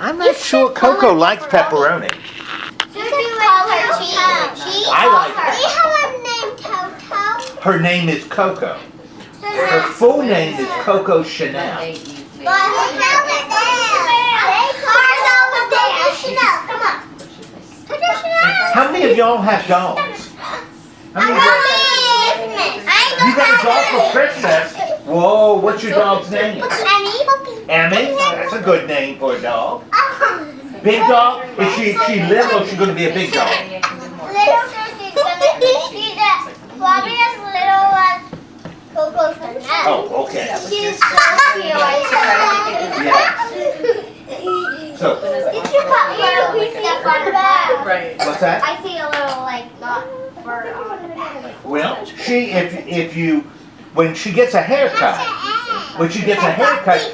I'm not sure Coco likes pepperoni. You can call her cheese. I like We have a name Toto. Her name is Coco. Her full name is Coco Chanel. But how is Chanel. Come on. How many of y'all have dogs? How many of y'all? You got a dog for Christmas? Whoa, what's your dog's name? Emmy? That's a good name for a dog. Big dog? Is she little or is she going to be a big dog? Little she's probably as little as Coco Chanel. Oh, okay. She's So, did you cut little stuff on the back? Right. what's that? I see a little not fur on the back. Well, when she gets a haircut,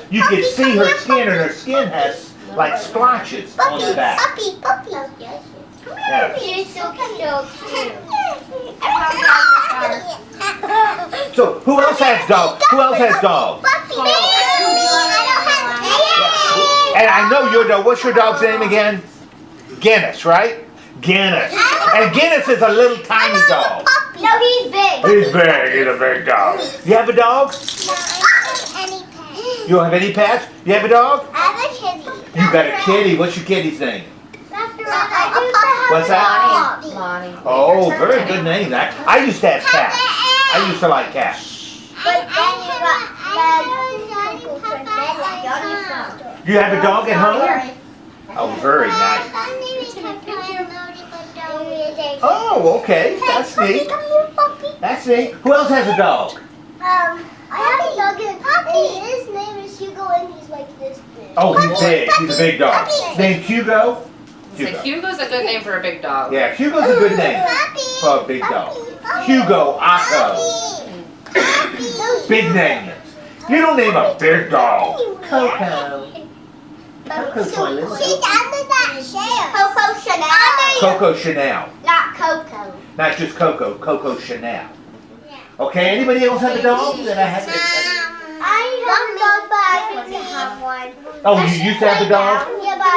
you can see her skin, and her skin has like splotches on the back. Puppy. Yeah. She's so cute. So, who else has dogs? And I know your dog. What's your dog's name again? Guinness, right? Guinness. And Guinness is a little tiny dog. No, he's big. He's big. He's a big dog. You have a dog? You don't have any pets? You have a dog? I have a kitty. You got a kitty. What's your kitty's name? What's that? Lonnie. Oh, very good name. I used to have cats. I used to like cats. But then you got You have a dog at home? Oh, very nice. Oh, okay. That's neat. That's neat. Who else has a dog? I have a dog and his name is Hugo and he's like this big. Oh, he's big. He's a big dog. Named Hugo? So Hugo's a good name for a big dog. Yeah, Hugo's a good name for a big dog. Hugo, Otto. Big names. You don't name a big dog. Coco. Coco's my little She's under that chair. Coco Chanel. Coco Chanel. Not Coco. Not just Coco, Coco Chanel. Okay, anybody else have a dog that I have? I have a dog, but I didn't have one. Oh, you used to have a dog? Yeah, but I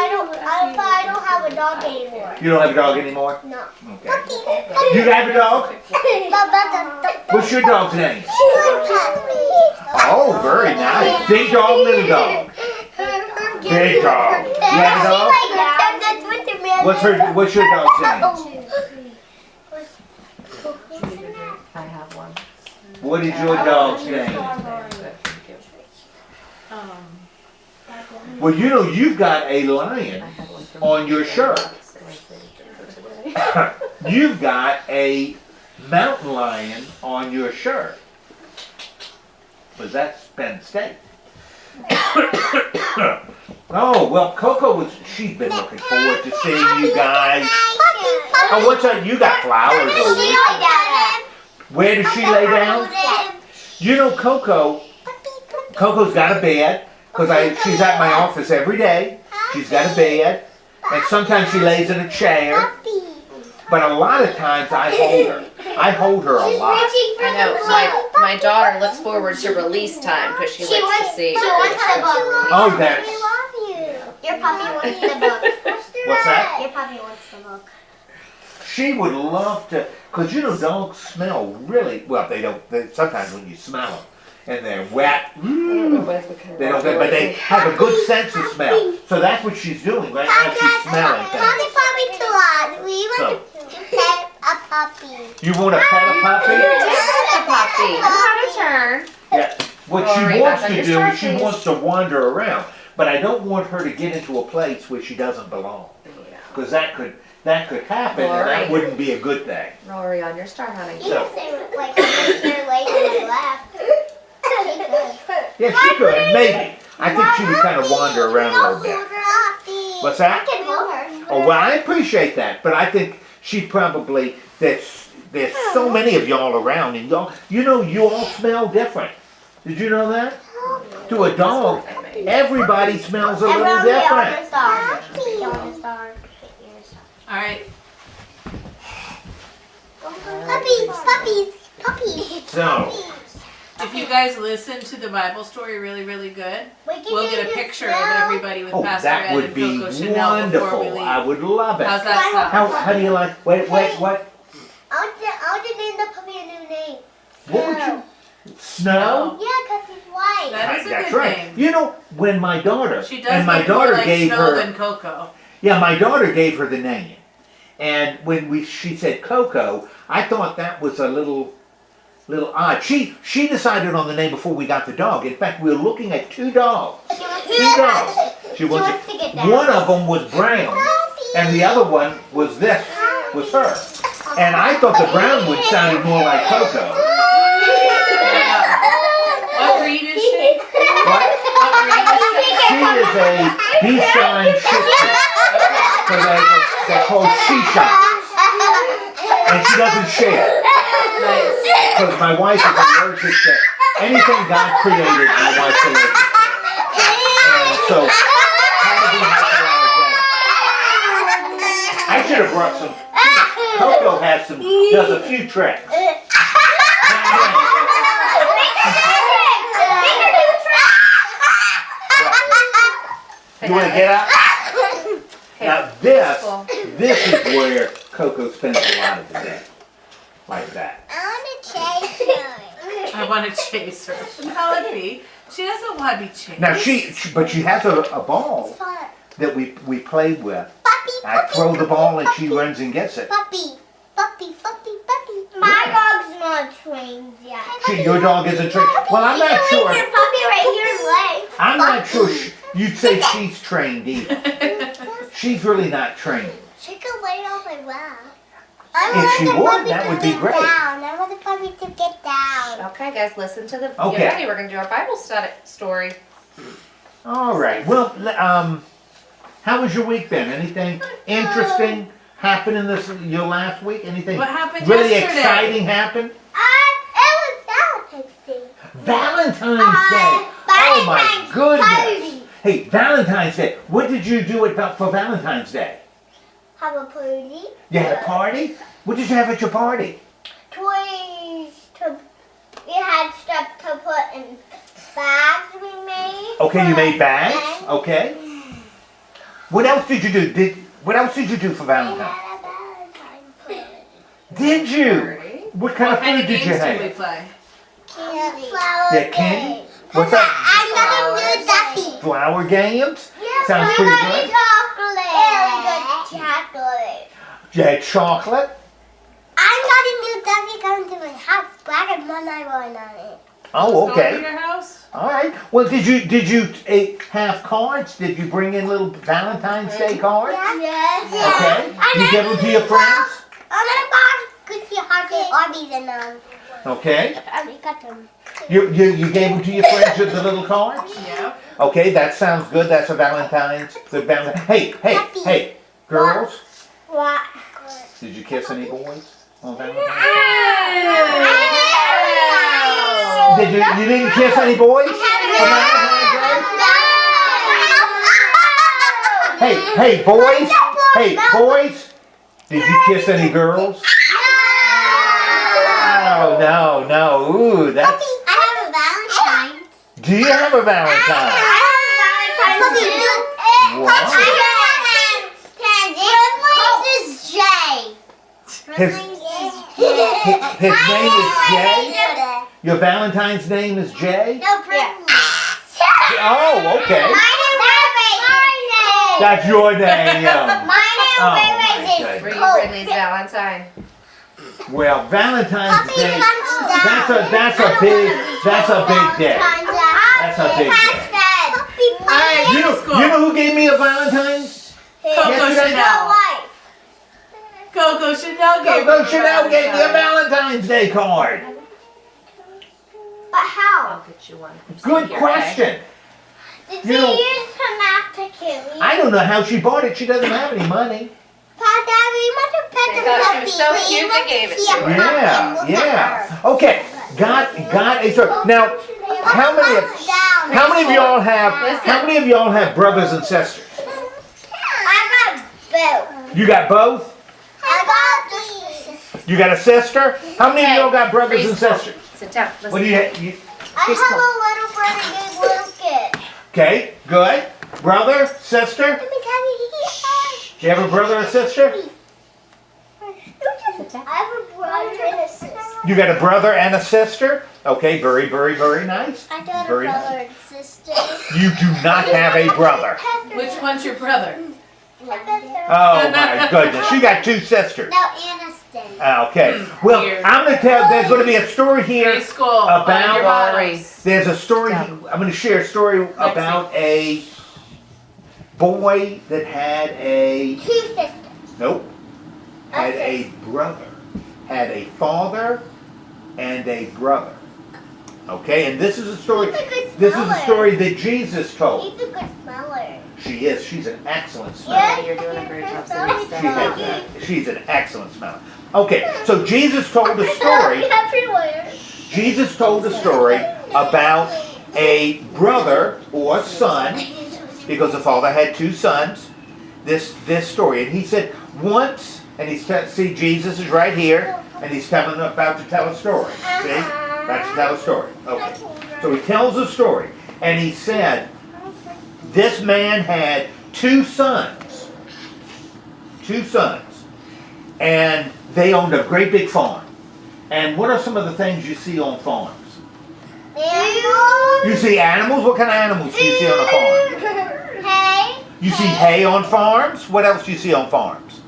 don't have a dog anymore. You don't have a dog anymore? No. Okay. You have a dog? What's your dog's name? Oh, very nice. Big dog, little dog. Big dog. You have a dog? What's your dog's name? I have one. What is your dog's name? Well, you know you've got a lion on your shirt. You've got a mountain lion on your shirt. Was that Penn State? Oh, well, she's been looking forward to seeing you guys. Oh, what's that? You got flowers over there. Where does she lay down? You know, Coco's got a bed, because she's at my office every day. She's got a bed, and sometimes she lays in a chair, but a lot of times I hold her. I hold her a lot. I know. My daughter looks forward to release time because she likes to see. She wants the book. Oh, that's... Your puppy wants the book. What's that? Your puppy wants the book. She would love to, because you know dogs smell really, well they don't, sometimes when you smell them and they're wet, they don't, but they have a good sense of smell. So that's what she's doing right now, she's smelling things. Puppy to us. We want to pet a puppy. You want to pet a puppy? a puppy. I know how to turn. Yeah. What she wants to do is she wants to wander around, but I don't want her to get into a place where she doesn't belong, because that could happen, and that wouldn't be a good thing. Rory, on your star, honey. You can say like your leg on my lap. Yeah, she could, maybe. I think she would kind of wander around a little bit. What's that? I can hold her. Oh, well, I appreciate that, but I think she probably, there's so many of y'all around, and y'all, you know, you all smell different. Did you know that? To a dog, everybody smells a little different. All right. Puppies. So, If you guys listen to the Bible story really, really good, we'll get a picture of everybody with Oh, Pastor that Ed would and be Coco Chanel before we wonderful. leave. I would love it. How's that sound? How do you like? Wait, what? I'll just name the puppy a new name. What would you? Snow? Yeah, because he's white. That is a That's good right. name. You know, when my daughter She does and my look more daughter like gave Snow her, than Coco. yeah, my daughter gave her the name, and when she said Coco, I thought that was a little odd. She decided on the name before we got the dog. In fact, we were looking at two dogs. Two dogs. She wants to get down. One of them was brown, and the other one was her. And I thought the brown one sounded more like Coco. What breed is she? What? What breed is she? She is a Bichon Shih Tzu. So they're called Shih-Tzu. And she doesn't share. Nice. Because my wife is allergic to anything God created, my wife's allergic. And so, how to be hyperallergenic. I should have brought some. Coco does a few tricks. You want to get up? Now this is where Coco spends a lot of the day. Like that. I I want to chase her. How would it be? She doesn't want to be chased. Now but she has a ball that we play with. I throw the ball and she runs and gets it. Puppy. My dog's not trained yet. Your dog isn't trained. Well, I'm not sure. Your puppy right here in legs. I'm not sure you'd say she's trained either. She's really not trained. She could lay on my lap. If she would, that would be great. I want the puppy to get down. Okay, guys, listen to the. Okay. Get ready. We're gonna do our Bible story. All right. Well, how was your week been? Anything interesting happen in your last week? Anything What happened really yesterday? exciting happen? It was Valentine's Day. Valentine's Day. Oh my Valentine's goodness. party. Hey, Valentine's Day. What did you do for Valentine's Day? Have a party. You had a party? What did you have at your party? Toys we had stuff to put in bags we made. Okay, you made bags. Okay. What else did you do? What else did you do for We Valentine's? had a Valentine's party. Did you? Party. What kind of What kind food of did you games did we have? play? Candy. Yeah, candy. What's that? I got a new ducky. Flower games? Yeah, Sounds pretty good. Chocolate. Really good chocolate. You had chocolate? I got a new ducky coming to my house. Black and one eye on it. Oh, Going to okay. your house? All right. Well, did you have cards? Did you bring in little Valentine's Day cards? Yes. Okay. You give them to your friends? Good see Arby's in them. Okay. I got them. You gave them to your friends with the little cards? Yeah. Okay, that sounds good. That's a Valentine's. Hey, girls. What? Did you kiss any boys on Valentine's? You didn't kiss any boys on Valentine's Day? Hey, boys. Hey, boys. Did you kiss any girls? Oh, no. Ooh, that's. I have a Valentine. Do you have a Valentine? What? His name is Jay? Your Valentine's name is Jay? No, Oh, okay. That's your name. For you, Brindley's Valentine. Well, Valentine's Day. That's a big day. That's a big day. Alright, You know who gave me a Valentine's? Coco Yesterday? Chanel. Coco Chanel gave Coco Chanel gave me a Valentine's Day card. But how? I'll get you one. Good Here, question. Did You you know- use her map to kill I don't know how she bought it. She doesn't have any money. Papa, we want to pet They the thought she puppy. was so We cute, want they gave to it see to a her. puppy and Yeah, look at yeah. her. Okay, got a story. Now, how many of y'all have brothers and sisters? I got both. You got both? I got the You got a sister? How many of y'all got brothers and Preschool. sisters? Sit down. Listen. What do you I have a little brother named Lucas. Okay, good. Brother, sister? Do you have a brother or sister? I have a brother and a sister. You got a brother and a sister? Okay, very, very, very nice. I got a Very brother nice. and sister. You do not have a brother. Which one's your brother? Oh my goodness, you got two sisters. No, Aniston. Okay, well, Here. I'm going to tell, there's going to be a story here Preschool. about, your bottles. there's a story, I'm going to share a story about a boy that had a, Two sisters. nope, had a brother, had a father and a brother. Okay, and this is a story, He's a good this is a smeller. story that Jesus told. He's a good smeller. She is, she's an excellent smeller. Yeah, You're doing a great job, Cindy. She's an excellent smeller. Okay, so Jesus told a story. Everywhere. Jesus told a story about a brother or son, because the father had two sons. This story, and he said once, and see Jesus is right here, and he's coming about to tell a story. See, about to tell a story. Okay, so he tells a story, and he said this man had two sons, and they owned a great big farm. And what are some of the things you see on farms? Animals. You see animals? What kind of animals do you see on a farm? Hay. You see hay on farms? What else do you see on farms?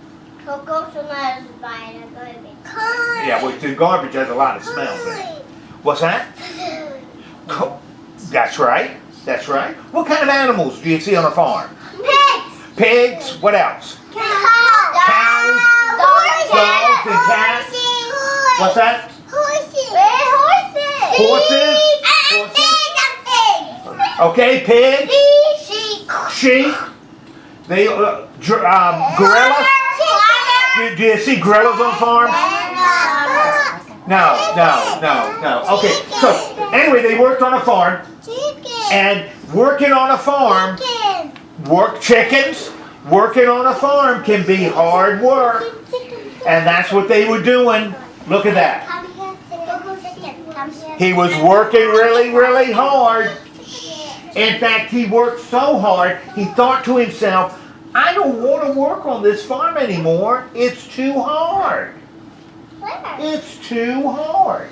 Coco sometimes buying a garbage. Yeah, well, the garbage has a lot of smells in it. What's that? That's right. That's right. What kind of animals do you see on a farm? Pigs. Pigs. What else? Cows. Dogs and cats. What's that? Horses. Horses. Okay, pigs. Sheep. They gorillas. Do you see gorillas on farms? No. Okay, so anyway, they worked on a farm, and working on a farm, working on a farm can be hard work, and that's what they were doing. Look at that. He was working really, really hard. In fact, he worked so hard, he thought to himself, I don't want to work on this farm anymore. It's too hard. It's too hard.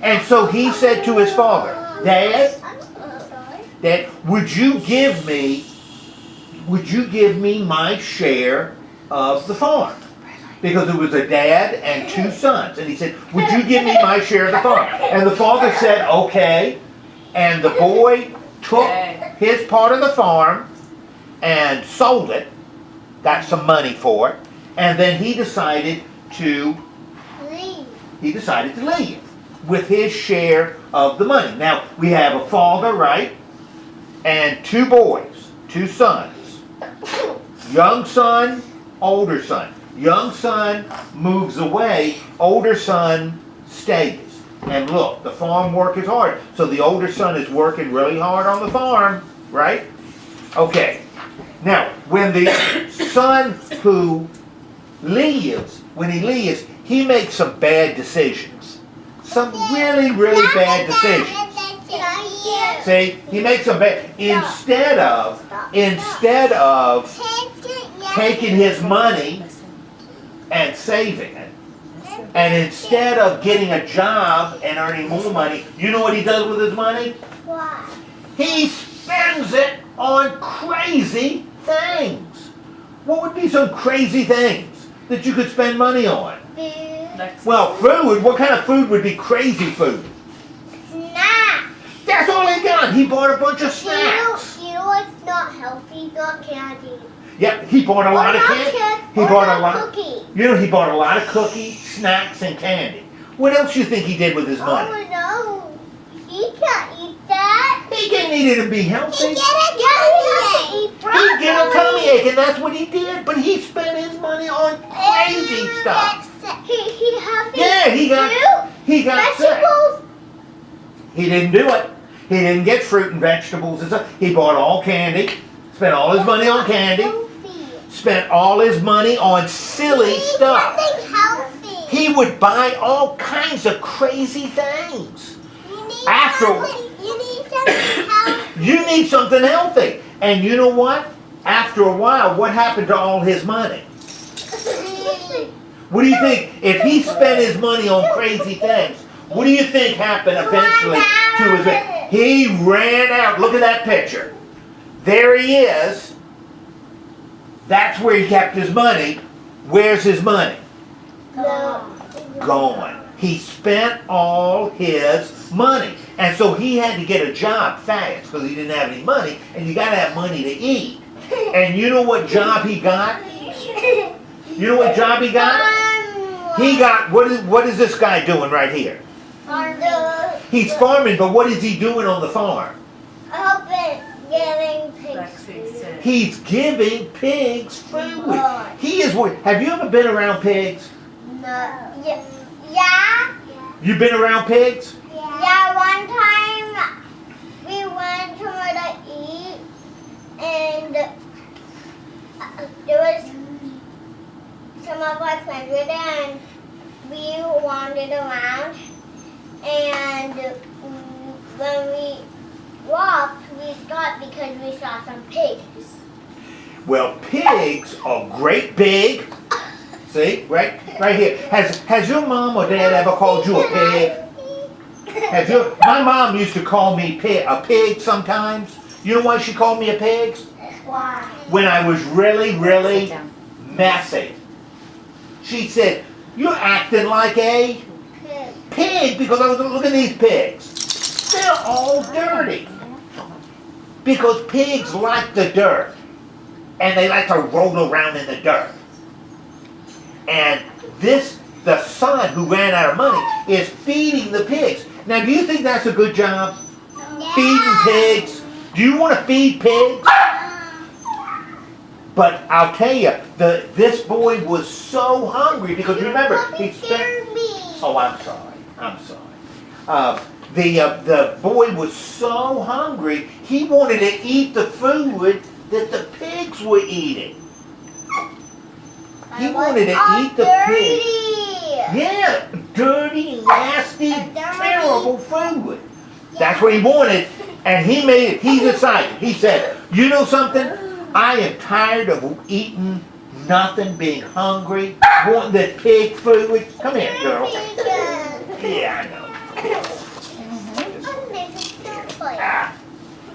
And so he said to his father, Dad, would you give me my share of the farm? Because it was a dad and two sons. And he said, would you give me my share of the farm? And the father said, okay. And the boy took his part of the farm and sold it, got some money for it, and then he decided to leave with his share of the money. Now, we have a father, right? And two boys, two sons. Young son, older son. Young son moves away, older son stays. And look, the farm work is hard. So the older son is working really hard on the farm, right? Okay. Now, when the son who leaves, he makes some bad decisions. Some really, really bad decisions. See, he makes some bad, instead of taking his money and saving it, and instead of getting a job and earning more money, you know what he does with his money? What? He spends it on crazy things. What would be some crazy things that you could spend money on? Well, food. What kind of food would be crazy food? Snacks. That's all he got. He bought a bunch of snacks. You know what's not healthy? Not candy. Yep, he bought a lot of candy. He bought a lot. Cookies. You know, he bought a lot of cookies, snacks, and candy. What else do you think he did with his money? Oh no, he can't eat that. He can't eat it and be healthy. He get a tummy ache, and that's what he did. But he spent his money on crazy stuff. He got sick. He didn't do it. He didn't get fruit and vegetables and stuff. He bought all candy. Spent all his money on candy. Spent all his money on silly stuff. He would buy all kinds of crazy things. You need something healthy. And you know what? After a while, what happened to all his money? What do you think? If he spent his money on crazy things, what do you think happened eventually to his... He ran out. Look at that picture. There he is. That's where he kept his money. Where's his money? Gone. He spent all his money. And so he had to get a job fast because he didn't have any money. And you got to have money to eat. And you know what job he got? You know what job he got? He got, what is this guy doing right here? He's farming, but what is he doing on the farm? Giving pigs food. He's giving pigs food. He is. Have you ever been around pigs? No. Yeah. You been around pigs? Yeah. One time we went somewhere to eat, and there was some of our friends were there, and we wandered around, and when we walked, we stopped because we saw some pigs. Well, pigs are great big. See, right here. Has your mom or dad ever called you a pig? My mom used to call me a pig sometimes. You know why she called me a pig? Why? When I was really, really messy. She said, "You're acting like a pig," because I was looking at these pigs. They're all dirty. Because pigs like the dirt. And they like to roll around in the dirt. And the son who ran out of money is feeding the pigs. Now, do you think that's a good job? Yeah. Feeding pigs? Do you want to feed pigs? But I'll tell you, this boy was so hungry because remember, he spent... Oh, I'm sorry. The boy was so hungry, he wanted to eat the food that the pigs were eating. He wanted to eat the pigs. Yeah, dirty, nasty, terrible food. That's what he wanted, and he made it. He decided. He said, "You know something? I am tired of eating nothing, being hungry, wanting the pig food. Come here, girl." Yeah, I know.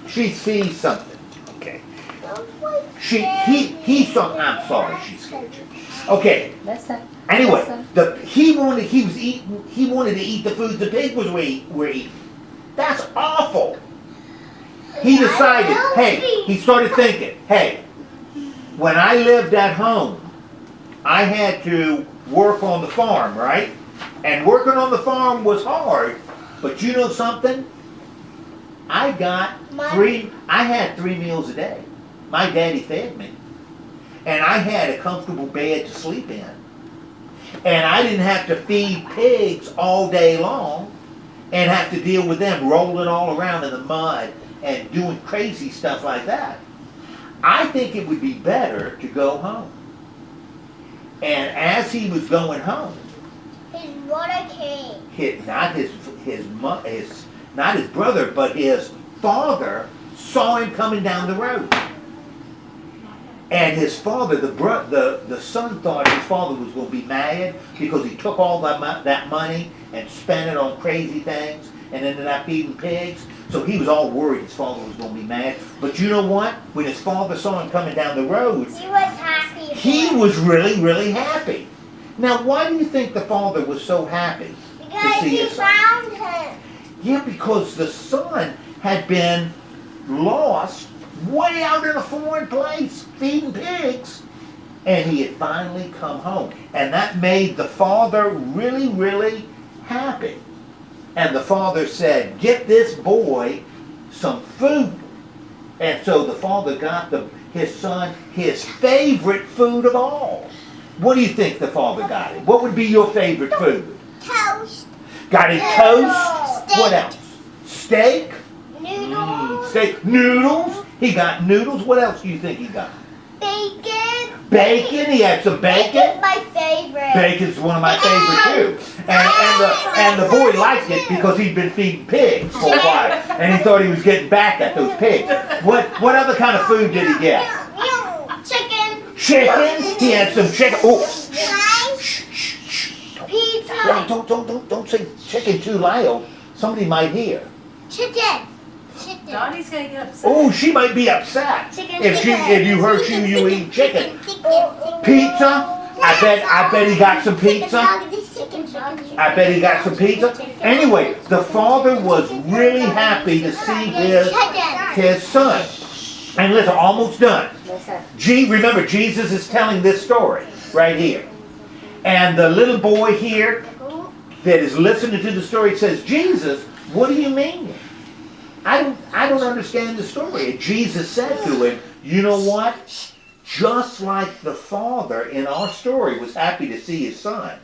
She sees something. Okay. He saw. I'm sorry, she scared you. Okay. Anyway, he wanted to eat the food the pigs were eating. That's awful. He decided. He started thinking. Hey, when I lived at home, I had to work on the farm, right? And working on the farm was hard. But you know something? I had 3 meals a day. My daddy fed me. And I had a comfortable bed to sleep in. And I didn't have to feed pigs all day long and have to deal with them rolling all around in the mud and doing crazy stuff like that. I think it would be better to go home. And as he was going home, his brother came. Not his brother, but his father saw him coming down the road. And his father, the son thought his father was going to be mad because he took all that money and spent it on crazy things and ended up eating pigs. So he was all worried his father was going to be mad. But you know what? When his father saw him coming down the road, he was happy. He was really, really happy. Now, why do you think the father was so happy to see his son? Because he found him. Yeah, because the son had been lost way out in a foreign place feeding pigs, and he had finally come home. And that made the father really, really happy. And the father said, "Get this boy some food." And so the father got his son his favorite food of all. What do you think the father got him? What would be your favorite food? Toast. Got him toast? Steak. What else? Steak? Noodles. Steak. Noodles? He got noodles. What else do you think he got? Bacon. Bacon. He had some bacon. Bacon's my favorite. Bacon's one of my favorite too. And the boy liked it because he'd been feeding pigs for a while, and he thought he was getting back at those pigs. What other kind of food did he get? Chicken. Chicken. He had some chicken. Oh. Pizza. Don't say chicken too loud. Somebody might hear. Chicken. Donnie's gonna get upset. Oh, she might be upset if you heard you eat chicken. Pizza. I bet he got some pizza. I bet he got some pizza. Anyway, the father was really happy to see his son. And listen, almost done. Remember, Jesus is telling this story right here. And the little boy here that is listening to the story says, Jesus, what do you mean? I don't understand the story. And Jesus said to him, you know what? Just like the father in our story was happy to see his son,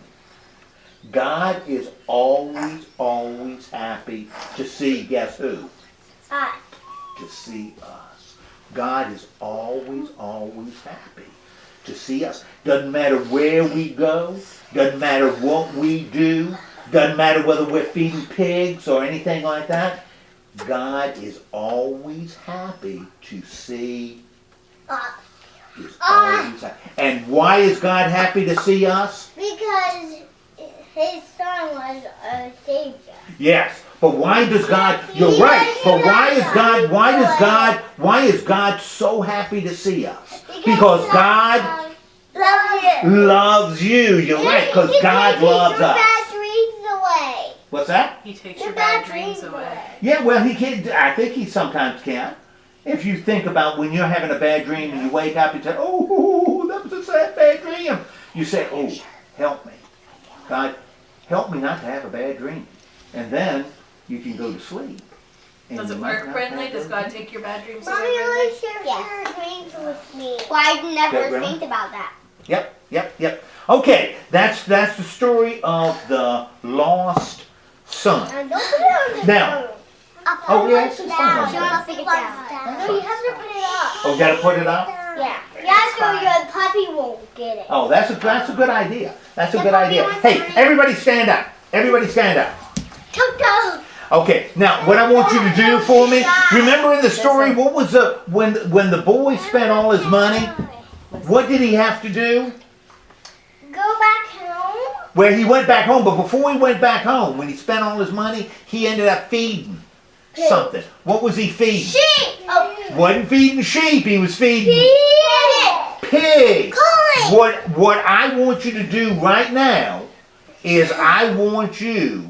God is always, always happy to see, guess who? Us. To see us. God is always, always happy to see us. Doesn't matter where we go. Doesn't matter what we do. Doesn't matter whether we're feeding pigs or anything like that. God is always happy to see us. And why is God happy to see us? Because his son was a savior. Yes, but why does God? You're right. But why is God so happy to see us? Because God loves you. You're right. Because God loves us. Bad dreams away. What's that? He takes your bad dreams away. Yeah, well, he can. I think he sometimes can. If you think about when you're having a bad dream and you wake up and say, oh, that was a sad bad dream. You say, oh, help me. God, help me not to have a bad dream. And then you can go to sleep. Does it work, Brindley? Does God take your bad dreams away, Mommy Brindley? always shares her dreams with me. Well, I never think about that. Yep. Okay, that's the story of the lost son. Don't put it on the Now, phone. oh, yeah, it's fine. No, you have to put it up. Oh, gotta put it up? Yeah, so your puppy won't get it. Oh, that's a good idea. That's a good idea. Hey, everybody stand up. Everybody stand up. Toto. Okay, now what I want you to do for me, remember in the story, what was when the boy spent all his money, what did he have to do? Go back home. Well, he went back home, but before he went back home, when he spent all his money, he ended up feeding something. What was he feeding? Sheep. Oh. Wasn't feeding sheep, he was feeding pigs. What I want you to do right now is I want you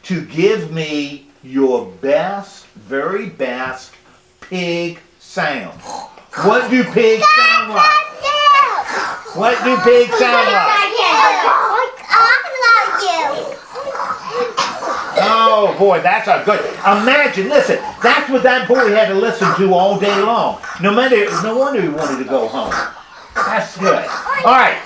to give me your best, very best pig sound. What do pigs sound like? What do pigs sound like? Oh boy, that's a good. Imagine, listen, that's what that boy had to listen to all day long. No wonder he wanted to go home. That's good. All right.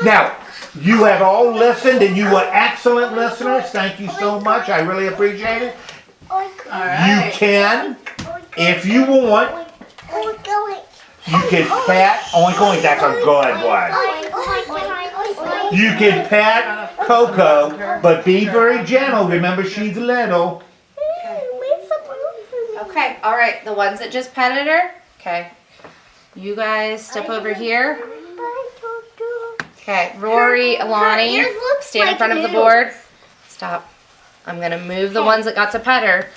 Now, you have all listened, and you were excellent listeners. Thank you so much. I really appreciate it. All right. You can, if you want, you can pat. Oink oink. That's a good one. You can pat Coco, but be very gentle. Remember, she's little. Okay, all right. The ones that just petted her. Okay. You guys step over here. Okay, Rory, Alani, stand in front of the board. Stop. I'm going to move the ones that got to pet her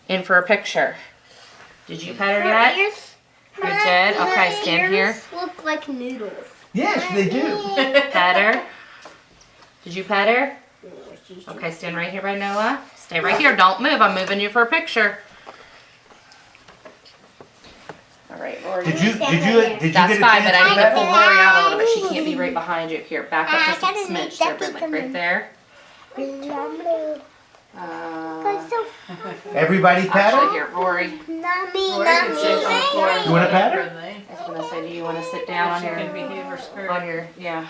in for a picture. Did you pet her yet? You did? Okay, stand here. Look like noodles. Yes, they do. Pet her. Did you pet her? Okay, stand right here by Noah. Stay right here. Don't move. I'm moving you for a picture. All right, Rory. Did you That's get a fine, chance but I to need to pet pull her? Rory out a little bit. She can't be right behind you. Here, back up just a smidge there, but like right there. Everybody pet Actually, her? here, Rory. Rory can sit on the floor. You want to pet her? Brindley. I was gonna say, do you want to sit down on She can your, behave her skirt. yeah.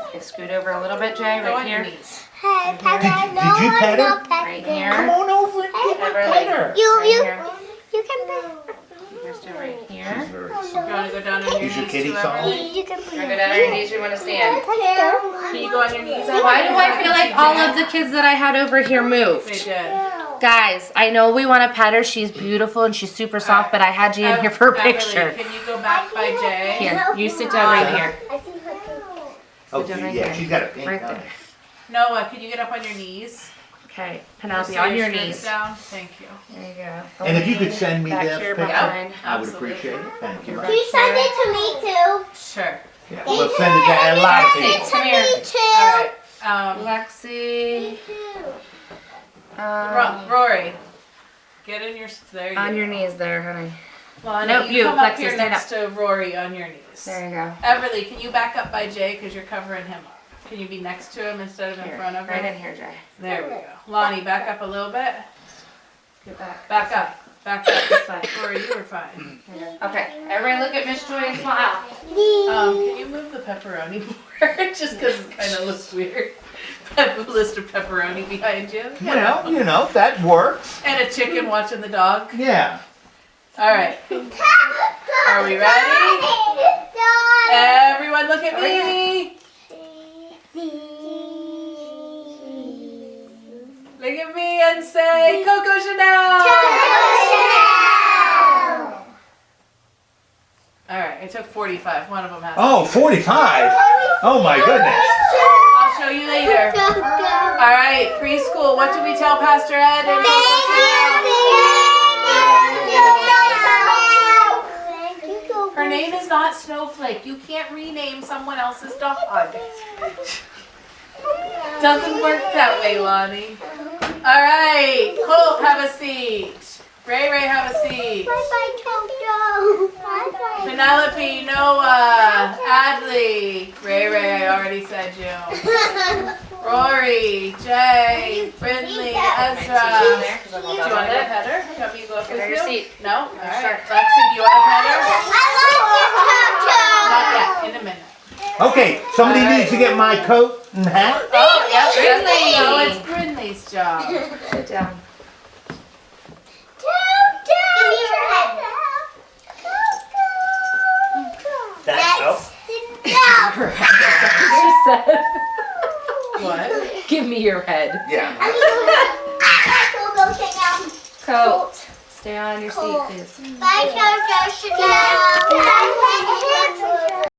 Okay, scoot over a little bit, Jay, Go right on here. your knees. Hey, Did you pet her? Right here. Come on over and give her a pet her. You Right here. can pet. Here's it right She's here. very You soft. want to go down on your Is your knees kitty too, soft? Everly? You can You want to go down on your knees or you want to stand? Can you go on your knees? Why do I feel like all of the kids that I had over here They moved? did. Guys, I know we want to pet her. She's beautiful and she's super soft, but I had you in here for a Everly, picture. Can you go back by Jay? Here, you sit down right here. Oh, Sit down right yeah, here. she's got a pink Right eye. there. Noah, can you get up on your knees? Okay, Penelope, So on your shirt's knees. Down. Thank you. There you go. And if you could send me Back this here picture, behind. I would Absolutely. appreciate it. Thank you. Can you send it to me too? Sure. Yeah, we'll send it to a lot of Lexi, people. come here. All right. Lexi. Rory, get in your. There you On go. your knees there, honey. Lonnie, Nope, you you, come up Lexi, here stand next to Rory on your knees. There you go. Everly, can you back up by Jay because you're covering him up? Can you be next to him instead of in Here, front of right him? in here, Jay. There we go. Lonnie, back up a little bit. Get back. Back up. Back up. This way. Rory, you were fine. Okay, everybody look at Miss Joy and smile. Can you move the pepperoni board just because it kind of looks weird? Have a list of pepperoni behind you. Well, you know, that works. And a chicken watching the dog. Yeah. All right. Are we ready? Everyone look at me. Look at me and say Coco Chanel. All right, it took 45. One of them has. Oh, 45? Oh my goodness. I'll show you later. All right, preschool. What do we tell Pastor Ed and Coco Chanel? Her name is not Snowflake. You can't rename someone else's dog. Doesn't work that way, Lonnie. All right, Colt, have a seat. Ray, have a seat. Penelope, Noah, Adley, Ray, I already said you. Rory, Jay, Brindley, Ezra. Do you want to go pet her? Have you go up Give with her your you? seat. No? All right. Lexi, do you want to pet her? Not yet. In a minute. Okay, somebody needs to get my coat and hat. Oh, yep. Brindley. No, it's Brindley's job. Sit down. What? Give me your head. Yeah. Coat. Stay on your seat, please. Bye, Coco Chanel.